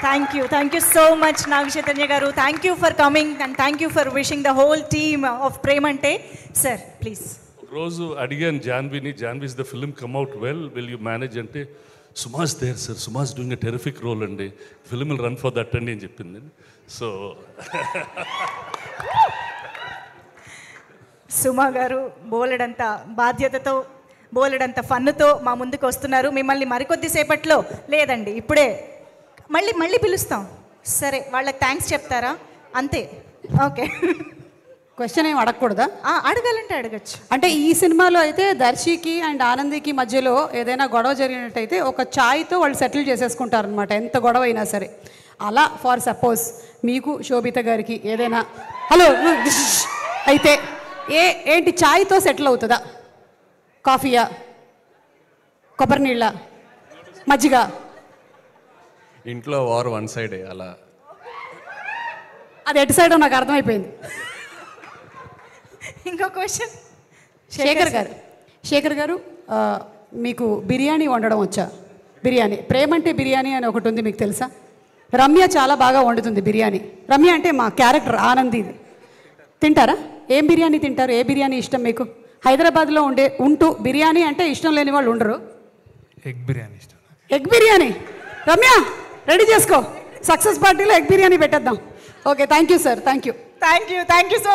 Thank you so much, Nag Chaitanya garu. Thank you for coming and thank you for wishing the whole team of Premante. Sir, please. రోజు అడిగాను జాన్వీని, Janhvi's the film come out well, will you manage అంటే Suma's there sir, Suma's doing a terrific role అండి, film will run for that అండి అని చెప్పింది. So సుమా గారు బోలెడంత బాధ్యతతో బోలెడంత ఫన్నుతో మా ముందుకు వస్తున్నారు. మిమ్మల్ని మరికొద్దిసేపట్లో లేదండి ఇప్పుడే మళ్ళీ పిలుస్తాం. సరే వాళ్ళకి థ్యాంక్స్ చెప్తారా? అంతే, ఓకే. క్వశ్చన్ ఏం అడగకూడదా? అడగాలంటే అడగచ్చు. అంటే ఈ సినిమాలో అయితే దర్శికి అండ్ ఆనందికి మధ్యలో ఏదైనా గొడవ జరిగినట్టయితే ఒక ఛాయ్తో వాళ్ళు సెటిల్ చేసేసుకుంటారనమాట, ఎంత గొడవ అయినా సరే. అలా ఫర్ సపోజ్ మీకు శోభిత గారికి ఏదైనా హలో అయితే ఏంటి ఛాయ్తో సెటిల్ అవుతుందా? కాఫీయా, కొబ్బరి నీళ్ళ, మజ్జిగ? ఇంట్లో వార్ వన్ సైడే, అలా అది ఎటు సైడో నాకు అర్థమైపోయింది. ఇంకో క్వశ్చన్ శేఖర్ గారు మీకు బిర్యానీ వండడం వచ్చా? బిర్యానీ ప్రేమంటే బిర్యానీ అని ఒకటి ఉంది, మీకు తెలుసా? రమ్య చాలా బాగా వండుతుంది బిర్యానీ. రమ్య అంటే మా క్యారెక్టర్ ఆనంది. తింటారా? ఏం బిర్యానీ తింటారు? ఏ బిర్యానీ ఇష్టం మీకు? హైదరాబాద్లో ఉంటూ బిర్యానీ అంటే ఇష్టం లేని వాళ్ళు ఉండరు. ఎగ్ బిర్యానీ ఇష్టం. ఎగ్ బిర్యానీ. రమ్య రెడీ చేసుకో, సక్సెస్ పార్టీలో ఎగ్ బిర్యానీ పెట్టేద్దాం. Okay, thank you sir. Thank you so